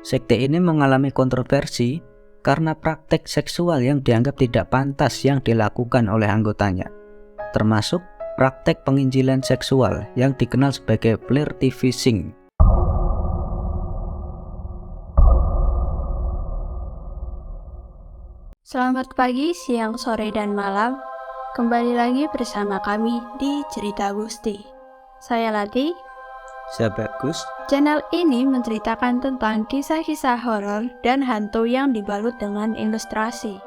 Sekte ini mengalami kontroversi karena praktek seksual yang dianggap tidak pantas yang dilakukan oleh anggotanya, termasuk praktek penginjilan seksual yang dikenal sebagai flirty fishing. Selamat pagi, siang, sore, dan malam. Kembali lagi bersama kami di Cerita Gusti. Saya Lati. Saya Bagus. Channel ini menceritakan tentang kisah-kisah horor dan hantu yang dibalut dengan ilustrasi.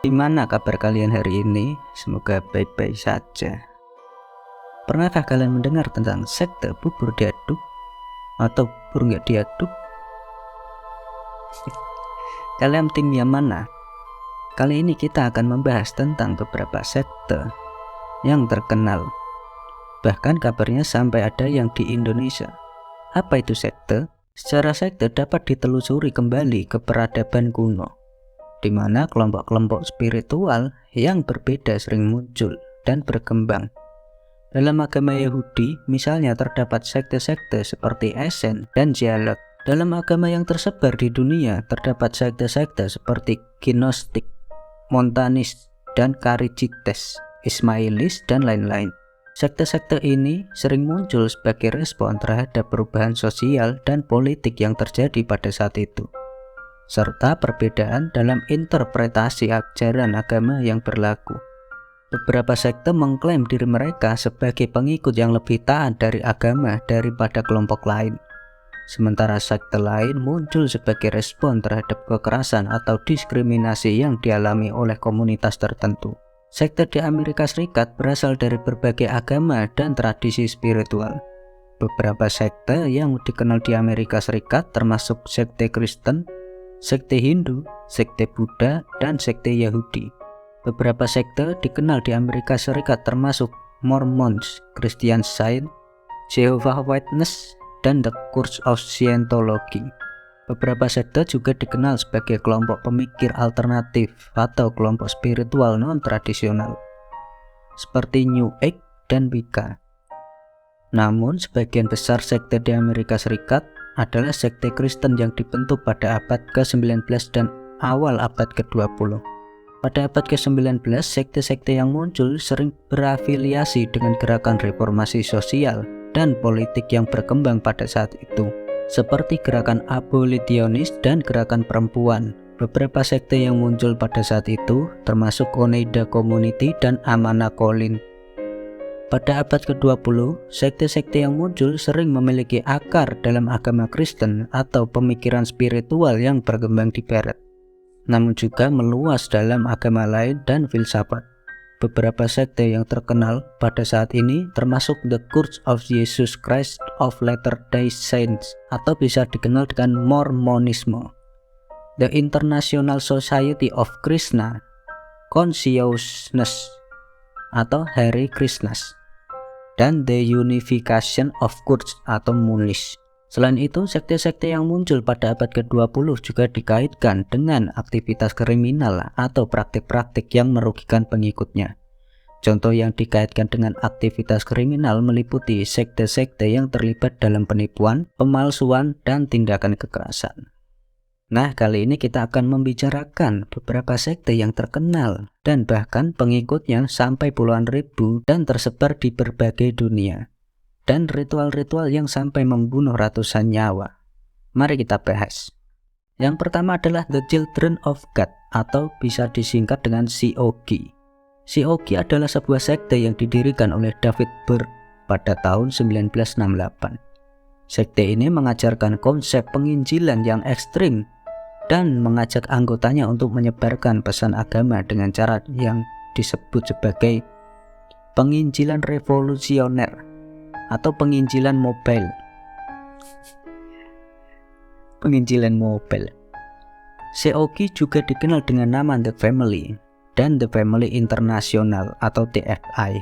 Gimana kabar kalian hari ini? Semoga baik-baik saja. Pernahkah kalian mendengar tentang sekte bubur diaduk atau bubur nggak diaduk? Kalian tim yang mana? Kali ini kita akan membahas tentang beberapa sekte yang terkenal. Bahkan kabarnya sampai ada yang di Indonesia. Apa itu sekte? Secara sekte dapat ditelusuri kembali ke peradaban kuno, di mana kelompok-kelompok spiritual yang berbeda sering muncul dan berkembang. Dalam agama Yahudi, misalnya terdapat sekte-sekte seperti Esen dan Zealot. Dalam agama yang tersebar di dunia, terdapat sekte-sekte seperti Gnostik, Montanis, dan Kharijites, Ismailis, dan lain-lain. Sekte-sekte ini sering muncul sebagai respon terhadap perubahan sosial dan politik yang terjadi pada saat itu, serta perbedaan dalam interpretasi ajaran agama yang berlaku. Beberapa sekte mengklaim diri mereka sebagai pengikut yang lebih taat dari agama daripada kelompok lain, sementara sekte lain muncul sebagai respon terhadap kekerasan atau diskriminasi yang dialami oleh komunitas tertentu. Sekte di Amerika Serikat berasal dari berbagai agama dan tradisi spiritual. Beberapa sekte yang dikenal di Amerika Serikat termasuk sekte Kristen, sekte Hindu, sekte Buddha, dan sekte Yahudi. Beberapa sekte dikenal di Amerika Serikat termasuk Mormons, Christian Science, Jehovah's Witness, dan The Church of Scientology. Beberapa sekte juga dikenal sebagai kelompok pemikir alternatif atau kelompok spiritual non-tradisional, seperti New Age dan Wicca. Namun, sebagian besar sekte di Amerika Serikat adalah sekte Kristen yang dibentuk pada abad ke-19 dan awal abad ke-20. Pada abad ke-19, sekte-sekte yang muncul sering berafiliasi dengan gerakan reformasi sosial dan politik yang berkembang pada saat itu, seperti gerakan abolisionis dan gerakan perempuan. Beberapa sekte yang muncul pada saat itu termasuk Oneida Community dan Amana Collin. Pada abad ke-20, sekte-sekte yang muncul sering memiliki akar dalam agama Kristen atau pemikiran spiritual yang berkembang di Barat, namun juga meluas dalam agama lain dan filsafat. Beberapa sekte yang terkenal pada saat ini termasuk The Church of Jesus Christ of Latter-day Saints atau bisa dikenal dengan Mormonisme, The International Society of Krishna Consciousness atau Hare Krishnas, dan The Unification of Church atau MUNIS. Selain itu, sekte-sekte yang muncul pada abad ke-20 juga dikaitkan dengan aktivitas kriminal atau praktik-praktik yang merugikan pengikutnya. Contoh yang dikaitkan dengan aktivitas kriminal meliputi sekte-sekte yang terlibat dalam penipuan, pemalsuan, dan tindakan kekerasan. Nah, kali ini kita akan membicarakan beberapa sekte yang terkenal dan bahkan pengikutnya sampai puluhan ribu dan tersebar di berbagai dunia, dan ritual-ritual yang sampai membunuh ratusan nyawa. Mari kita bahas. Yang pertama adalah The Children of God atau bisa disingkat dengan COG. COG adalah sebuah sekte yang didirikan oleh David Berg pada tahun 1968. Sekte ini mengajarkan konsep penginjilan yang ekstrim dan mengajak anggotanya untuk menyebarkan pesan agama dengan cara yang disebut sebagai penginjilan revolusioner atau penginjilan mobile. Penginjilan mobile. COG juga dikenal dengan nama The Family dan The Family International atau TFI.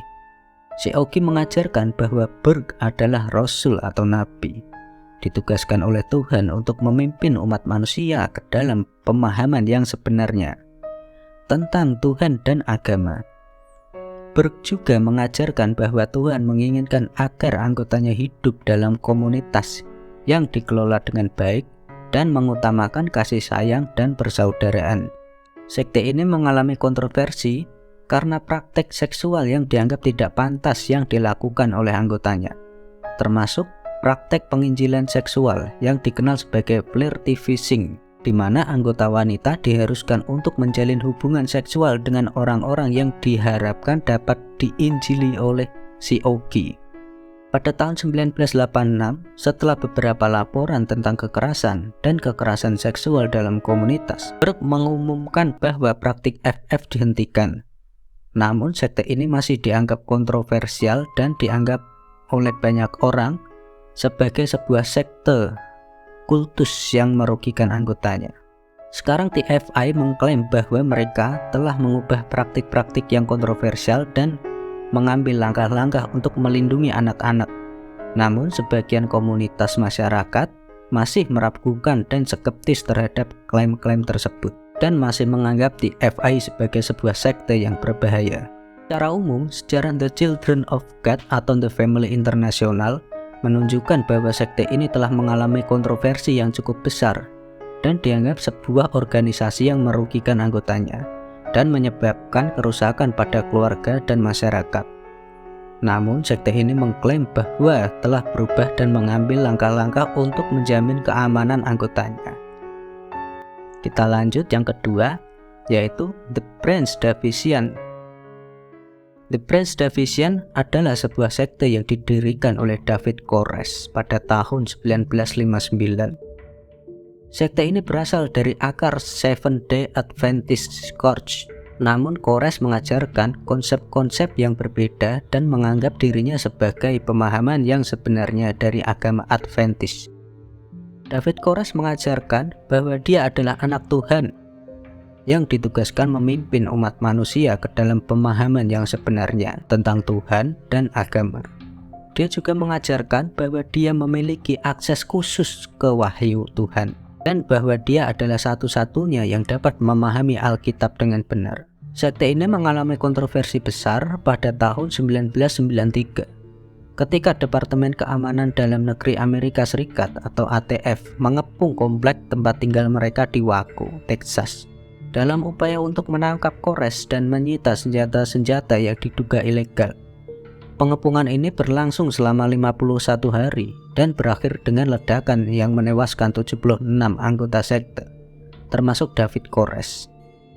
COG mengajarkan bahwa Berg adalah rasul atau nabi, ditugaskan oleh Tuhan untuk memimpin umat manusia ke dalam pemahaman yang sebenarnya tentang Tuhan dan agama. Berg juga mengajarkan bahwa Tuhan menginginkan agar anggotanya hidup dalam komunitas yang dikelola dengan baik dan mengutamakan kasih sayang dan persaudaraan. Sekte ini mengalami kontroversi karena praktek seksual yang dianggap tidak pantas yang dilakukan oleh anggotanya, termasuk praktek penginjilan seksual yang dikenal sebagai flirty fishing, di mana anggota wanita diharuskan untuk menjalin hubungan seksual dengan orang-orang yang diharapkan dapat diinjili oleh si Ogi. Pada tahun 1986, setelah beberapa laporan tentang kekerasan dan kekerasan seksual dalam komunitas, Berg mengumumkan bahwa praktik FF dihentikan. Namun sekte ini masih dianggap kontroversial dan dianggap oleh banyak orang sebagai sebuah sekte kultus yang merugikan anggotanya. Sekarang TFI mengklaim bahwa mereka telah mengubah praktik-praktik yang kontroversial dan mengambil langkah-langkah untuk melindungi anak-anak. Namun sebagian komunitas masyarakat masih meragukan dan skeptis terhadap klaim-klaim tersebut dan masih menganggap TFI sebagai sebuah sekte yang berbahaya. Secara umum, sejarah The Children of God atau The Family International menunjukkan bahwa sekte ini telah mengalami kontroversi yang cukup besar dan dianggap sebuah organisasi yang merugikan anggotanya dan menyebabkan kerusakan pada keluarga dan masyarakat. Namun sekte ini mengklaim bahwa telah berubah dan mengambil langkah-langkah untuk menjamin keamanan anggotanya. Kita lanjut yang kedua, yaitu The Branch Davidian. The Branch Davidian adalah sebuah sekte yang didirikan oleh David Koresh pada tahun 1959. Sekte ini berasal dari akar Seventh-day Adventist Church. Namun Koresh mengajarkan konsep-konsep yang berbeda dan menganggap dirinya sebagai pemahaman yang sebenarnya dari agama Adventist. David Koresh mengajarkan bahwa dia adalah anak Tuhan yang ditugaskan memimpin umat manusia ke dalam pemahaman yang sebenarnya tentang Tuhan dan agama. Dia juga mengajarkan bahwa dia memiliki akses khusus ke wahyu Tuhan dan bahwa dia adalah satu-satunya yang dapat memahami Alkitab dengan benar. Sekte ini mengalami kontroversi besar pada tahun 1993 ketika Departemen Keamanan Dalam Negeri Amerika Serikat atau ATF mengepung komplek tempat tinggal mereka di Waco, Texas dalam upaya untuk menangkap Koresh dan menyita senjata-senjata yang diduga ilegal. Pengepungan ini berlangsung selama 51 hari dan berakhir dengan ledakan yang menewaskan 76 anggota sekte, termasuk David Koresh.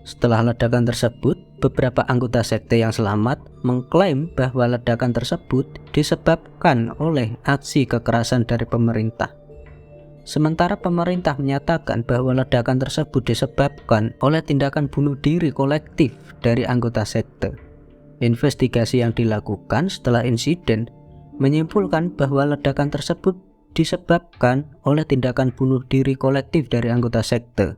Setelah ledakan tersebut, beberapa anggota sekte yang selamat mengklaim bahwa ledakan tersebut disebabkan oleh aksi kekerasan dari pemerintah. Sementara pemerintah menyatakan bahwa ledakan tersebut disebabkan oleh tindakan bunuh diri kolektif dari anggota sekte. Investigasi yang dilakukan setelah insiden menyimpulkan bahwa ledakan tersebut disebabkan oleh tindakan bunuh diri kolektif dari anggota sekte,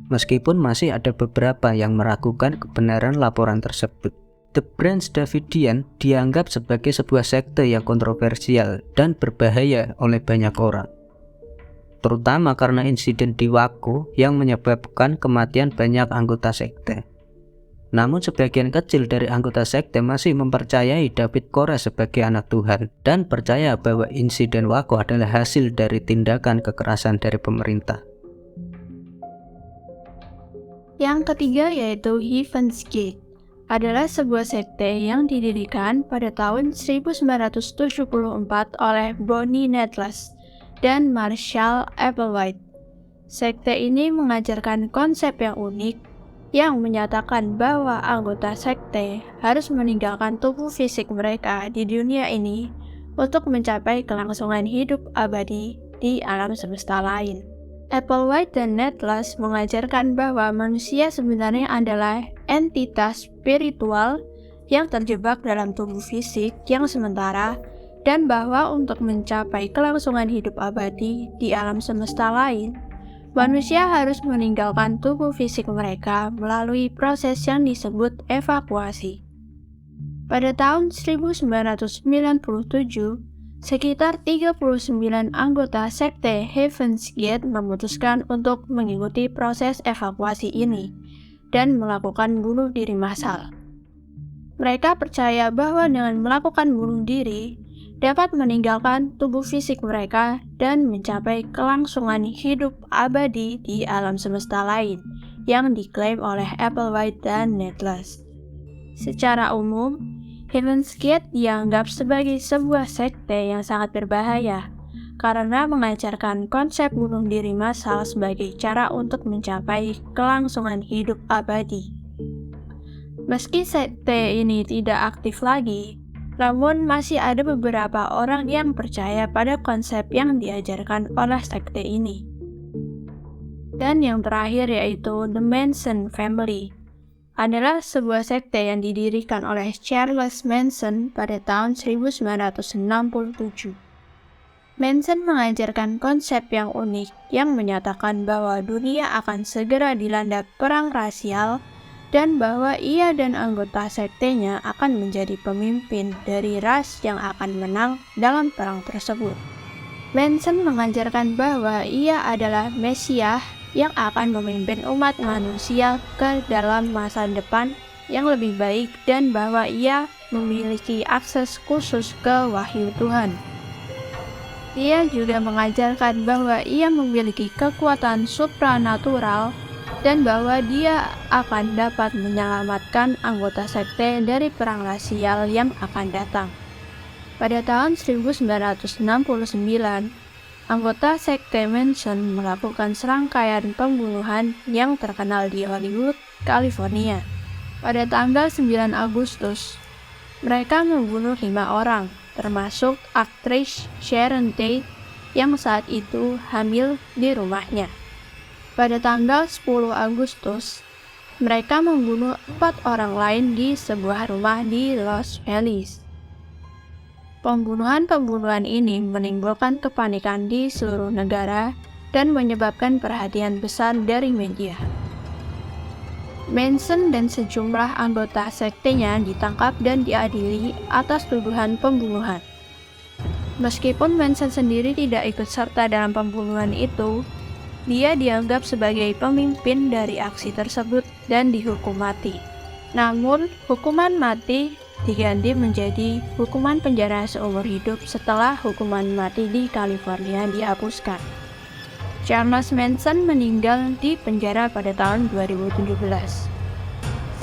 meskipun masih ada beberapa yang meragukan kebenaran laporan tersebut. The Branch Davidian dianggap sebagai sebuah sekte yang kontroversial dan berbahaya oleh banyak orang, terutama karena insiden di Waco yang menyebabkan kematian banyak anggota sekte. Namun sebagian kecil dari anggota sekte masih mempercayai David Koresh sebagai anak Tuhan dan percaya bahwa insiden Waco adalah hasil dari tindakan kekerasan dari pemerintah. Yang ketiga yaitu Heaven's Gate, adalah sebuah sekte yang didirikan pada tahun 1974 oleh Bonnie Nettles dan Marshall Applewhite. Sekte ini mengajarkan konsep yang unik yang menyatakan bahwa anggota sekte harus meninggalkan tubuh fisik mereka di dunia ini untuk mencapai kelangsungan hidup abadi di alam semesta lain. Applewhite dan Nettles mengajarkan bahwa manusia sebenarnya adalah entitas spiritual yang terjebak dalam tubuh fisik yang sementara, dan bahwa untuk mencapai kelangsungan hidup abadi di alam semesta lain, manusia harus meninggalkan tubuh fisik mereka melalui proses yang disebut evakuasi. Pada tahun 1997, sekitar 39 anggota sekte Heaven's Gate memutuskan untuk mengikuti proses evakuasi ini dan melakukan bunuh diri massal. Mereka percaya bahwa dengan melakukan bunuh diri, dapat meninggalkan tubuh fisik mereka dan mencapai kelangsungan hidup abadi di alam semesta lain yang diklaim oleh Applewhite dan Needless. Secara umum, Heaven's Gate dianggap sebagai sebuah sekte yang sangat berbahaya karena mengajarkan konsep bunuh diri massal sebagai cara untuk mencapai kelangsungan hidup abadi. Meski sekte ini tidak aktif lagi, namun masih ada beberapa orang yang percaya pada konsep yang diajarkan oleh sekte ini. Dan yang terakhir yaitu The Manson Family adalah sebuah sekte yang didirikan oleh Charles Manson pada tahun 1967. Manson mengajarkan konsep yang unik yang menyatakan bahwa dunia akan segera dilanda perang rasial dan bahwa ia dan anggota sektenya akan menjadi pemimpin dari ras yang akan menang dalam perang tersebut. Manson mengajarkan bahwa ia adalah Mesias yang akan memimpin umat manusia ke dalam masa depan yang lebih baik dan bahwa ia memiliki akses khusus ke wahyu Tuhan. Ia juga mengajarkan bahwa ia memiliki kekuatan supranatural dan bahwa dia akan dapat menyelamatkan anggota sekte dari perang rasial yang akan datang. Pada tahun 1969, anggota sekte Manson melakukan serangkaian pembunuhan yang terkenal di Hollywood, California. Pada tanggal 9 Agustus, mereka membunuh 5 orang, termasuk aktris Sharon Tate yang saat itu hamil di rumahnya. Pada tanggal 10 Agustus, mereka membunuh 4 orang lain di sebuah rumah di Los Feliz. Pembunuhan-pembunuhan ini menimbulkan kepanikan di seluruh negara dan menyebabkan perhatian besar dari media. Manson dan sejumlah anggota sektenya ditangkap dan diadili atas tuduhan pembunuhan. Meskipun Manson sendiri tidak ikut serta dalam pembunuhan itu, dia dianggap sebagai pemimpin dari aksi tersebut dan dihukum mati. Namun, hukuman mati diganti menjadi hukuman penjara seumur hidup setelah hukuman mati di California dihapuskan. Charles Manson meninggal di penjara pada tahun 2017.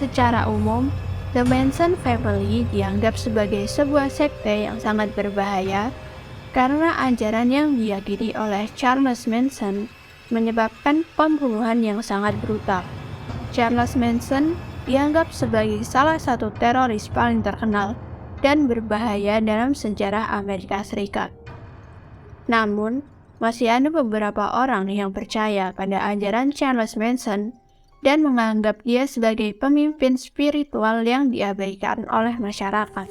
Secara umum, The Manson Family dianggap sebagai sebuah sekte yang sangat berbahaya karena ajaran yang diyakini oleh Charles Manson menyebabkan pembunuhan yang sangat brutal. Charles Manson dianggap sebagai salah satu teroris paling terkenal dan berbahaya dalam sejarah Amerika Serikat. Namun, masih ada beberapa orang yang percaya pada ajaran Charles Manson dan menganggap dia sebagai pemimpin spiritual yang diabaikan oleh masyarakat.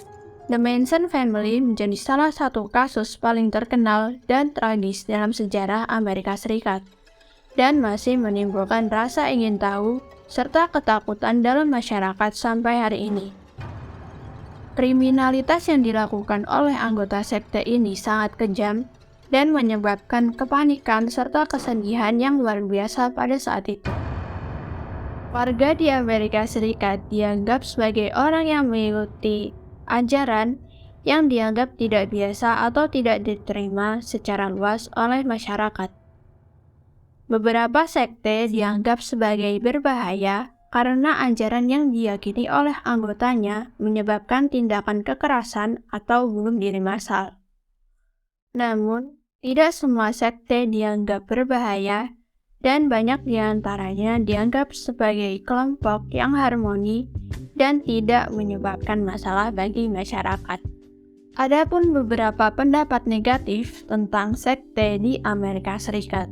The Manson Family menjadi salah satu kasus paling terkenal dan tragis dalam sejarah Amerika Serikat, dan masih menimbulkan rasa ingin tahu serta ketakutan dalam masyarakat sampai hari ini. Kriminalitas yang dilakukan oleh anggota sekte ini sangat kejam dan menyebabkan kepanikan serta kesedihan yang luar biasa pada saat itu. Warga di Amerika Serikat dianggap sebagai orang yang mengikuti ajaran yang dianggap tidak biasa atau tidak diterima secara luas oleh masyarakat. Beberapa sekte dianggap sebagai berbahaya karena ajaran yang diyakini oleh anggotanya menyebabkan tindakan kekerasan atau bunuh diri massal. Namun, tidak semua sekte dianggap berbahaya dan banyak di antaranya dianggap sebagai kelompok yang harmoni dan tidak menyebabkan masalah bagi masyarakat. Adapun beberapa pendapat negatif tentang sekte di Amerika Serikat,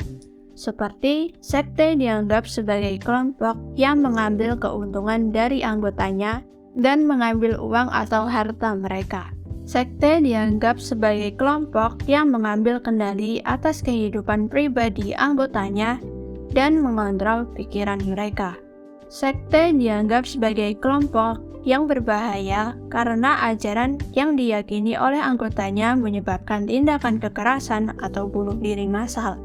seperti sekte dianggap sebagai kelompok yang mengambil keuntungan dari anggotanya dan mengambil uang atau harta mereka. Sekte dianggap sebagai kelompok yang mengambil kendali atas kehidupan pribadi anggotanya dan mengontrol pikiran mereka. Sekte dianggap sebagai kelompok yang berbahaya karena ajaran yang diyakini oleh anggotanya menyebabkan tindakan kekerasan atau bunuh diri massal.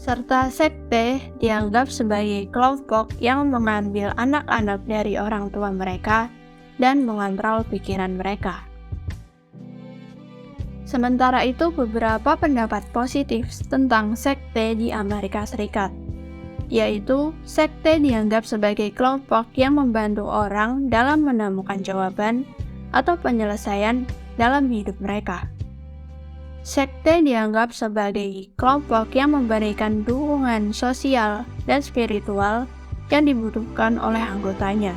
Serta sekte dianggap sebagai kelompok yang mengambil anak-anak dari orang tua mereka dan mengontrol pikiran mereka. Sementara itu, beberapa pendapat positif tentang sekte di Amerika Serikat, yaitu sekte dianggap sebagai kelompok yang membantu orang dalam menemukan jawaban atau penyelesaian dalam hidup mereka. Sekte dianggap sebagai kelompok yang memberikan dukungan sosial dan spiritual yang dibutuhkan oleh anggotanya.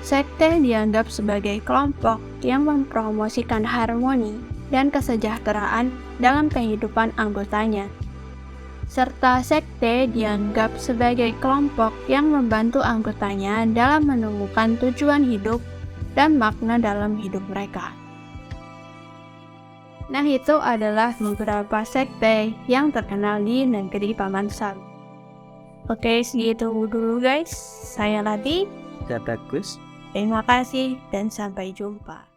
Sekte dianggap sebagai kelompok yang mempromosikan harmoni dan kesejahteraan dalam kehidupan anggotanya. Serta sekte dianggap sebagai kelompok yang membantu anggotanya dalam menemukan tujuan hidup dan makna dalam hidup mereka. Nah, itu adalah beberapa sekte yang terkenal di negeri Paman Sam. Oke, segitu dulu guys. Saya Lati. Saya Bagus. Terima kasih dan sampai jumpa.